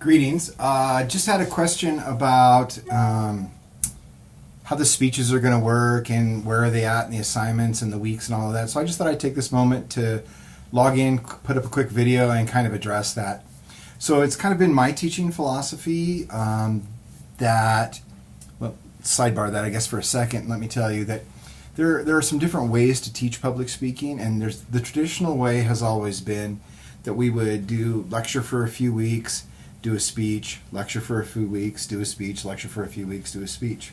Greetings. Just had a question about how the speeches are going to work and where are they at in the assignments and the weeks and all of that. So I just thought I'd take this moment to log in, put up a quick video, and kind of address that. So it's kind of been my teaching philosophy that, well, sidebar that I guess for a second. Let me tell you that there are some different ways to teach public speaking, and the traditional way has always been that we would do lecture for a few weeks, do a speech, lecture for a few weeks, do a speech, lecture for a few weeks, do a speech.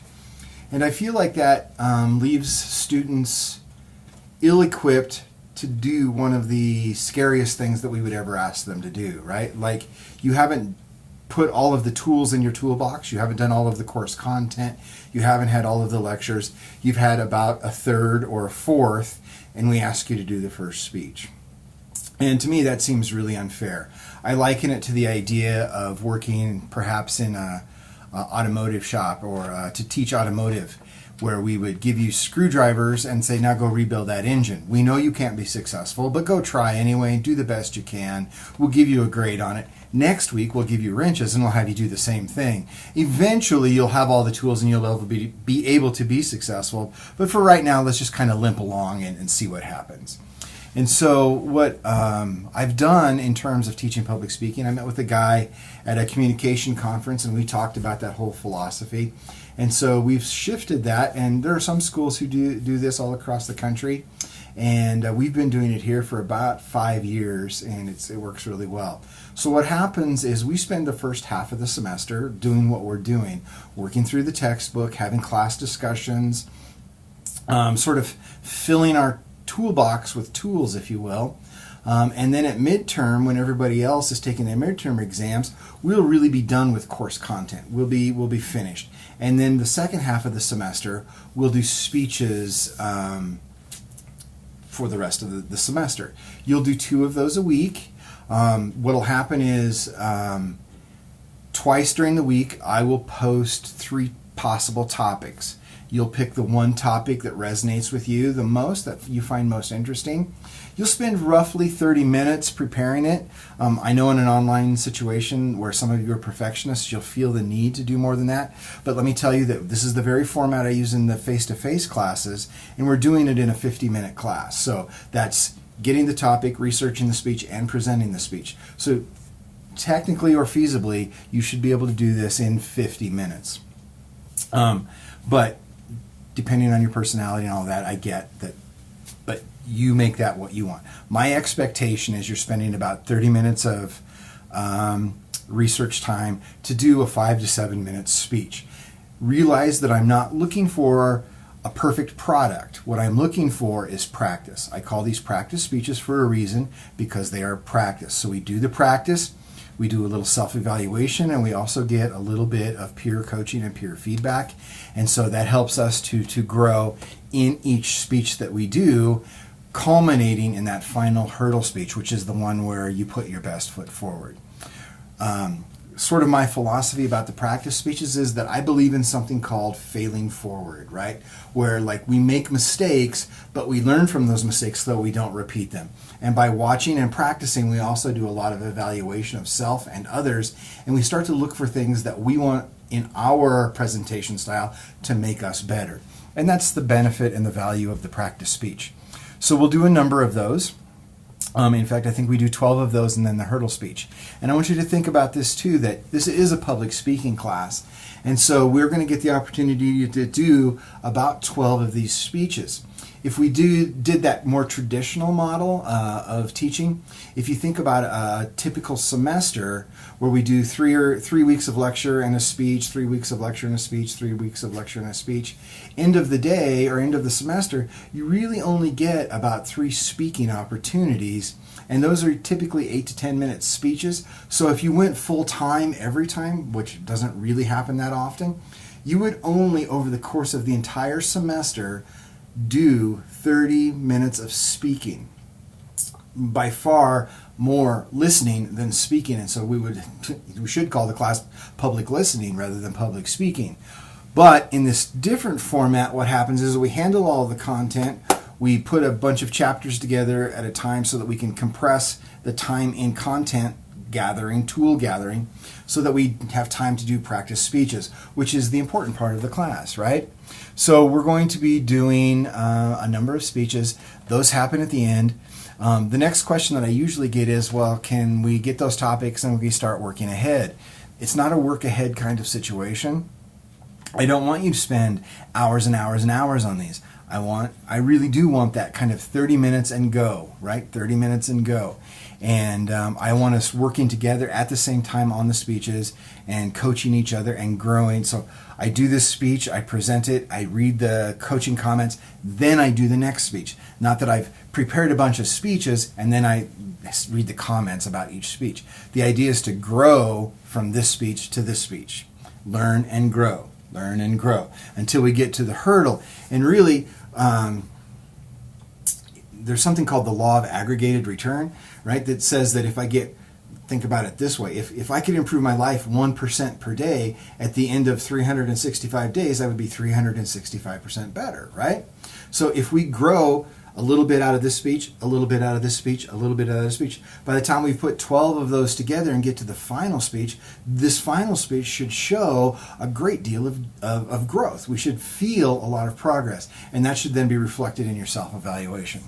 And I feel like that leaves students ill-equipped to do one of the scariest things that we would ever ask them to do, right? Like, you haven't put all of the tools in your toolbox, you haven't done all of the course content, you haven't had all of the lectures, you've had about a third or a fourth, and we ask you to do the first speech. And to me, that seems really unfair. I liken it to the idea of working perhaps in a automotive shop or to teach automotive, where we would give you screwdrivers and say, now go rebuild that engine. We know you can't be successful, but go try anyway, do the best you can. We'll give you a grade on it. Next week, we'll give you wrenches and we'll have you do the same thing. Eventually, you'll have all the tools and you'll be able to be successful. But for right now, let's just kind of limp along and see what happens. And so what I've done in terms of teaching public speaking, I met with a guy at a communication conference and we talked about that whole philosophy. And so we've shifted that, and there are some schools who do this all across the country. And we've been doing it here for about 5 years, and it works really well. So what happens is we spend the first half of the semester doing what we're doing, working through the textbook, having class discussions, sort of filling our toolbox with tools, if you will. And then at midterm, when everybody else is taking their midterm exams, we'll really be done with course content. We'll be finished. And then the second half of the semester, we'll do speeches for the rest of the semester. You'll do 2 of those a week. What'll happen is twice during the week, I will post 3 possible topics. You'll pick the one topic that resonates with you the most, that you find most interesting. You'll spend roughly 30 minutes preparing it. I know in an online situation where some of you are perfectionists, you'll feel the need to do more than that. But let me tell you that this is the very format I use in the face-to-face classes, and we're doing it in a 50-minute class. So that's getting the topic, researching the speech, and presenting the speech. So technically or feasibly, you should be able to do this in 50 minutes. But depending on your personality and all that, I get that, but you make that what you want. My expectation is you're spending about 30 minutes of research time to do a 5 to 7 minute speech. Realize that I'm not looking for a perfect product. What I'm looking for is practice. I call these practice speeches for a reason, because they are practice. So we do the practice, we do a little self-evaluation, and we also get a little bit of peer coaching and peer feedback. And so that helps us to grow in each speech that we do, culminating in that final hurdle speech, which is the one where you put your best foot forward. Sort of my philosophy about the practice speeches is that I believe in something called failing forward, right? Where like we make mistakes, but we learn from those mistakes so we don't repeat them. And by watching and practicing, we also do a lot of evaluation of self and others, and we start to look for things that we want in our presentation style to make us better. And that's the benefit and the value of the practice speech. So we'll do a number of those. In fact, I think we do 12 of those and then the hurdle speech. And I want you to think about this too, that this is a public speaking class. And so we're going to get the opportunity to do about 12 of these speeches. If we did that more traditional model of teaching, if you think about a typical semester where we do 3 weeks of lecture and a speech, 3 weeks of lecture and a speech, 3 weeks of lecture and a speech, end of the day or end of the semester, you really only get about 3 speaking opportunities, and those are typically 8 to 10 minute speeches. So if you went full time every time, which doesn't really happen that often, you would only, over the course of the entire semester, do 30 minutes of speaking. By far more listening than speaking, and so we should call the class public listening rather than public speaking. But in this different format, what happens is we handle all the content, we put a bunch of chapters together at a time so that we can compress the time in content gathering, tool gathering, so that we have time to do practice speeches, which is the important part of the class, right? So we're going to be doing a number of speeches. Those happen at the end. The next question that I usually get is, well, can we get those topics and we start working ahead? It's not a work ahead kind of situation. I don't want you to spend hours and hours and hours on these. I really do want that kind of 30 minutes and go, right? 30 minutes and go. And I want us working together at the same time on the speeches and coaching each other and growing. So I do this speech, I present it, I read the coaching comments, then I do the next speech. Not that I've prepared a bunch of speeches and then I read the comments about each speech. The idea is to grow from this speech to this speech. Learn and grow. Learn and grow until we get to the hurdle. And really, there's something called the law of aggregated return, right? That says that if I think about it this way, if I could improve my life 1% per day, at the end of 365 days, I would be 365% better, right? So if we grow a little bit out of this speech, a little bit out of this speech, a little bit out of this speech, by the time we put 12 of those together and get to the final speech, this final speech should show a great deal of growth. We should feel a lot of progress, and that should then be reflected in your self-evaluation.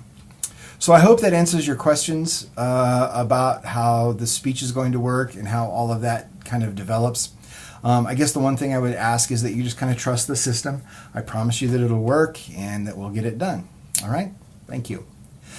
So I hope that answers your questions about how the speech is going to work and how all of that kind of develops. I guess the one thing I would ask is that you just kind of trust the system. I promise you that it'll work and that we'll get it done. All right? Thank you.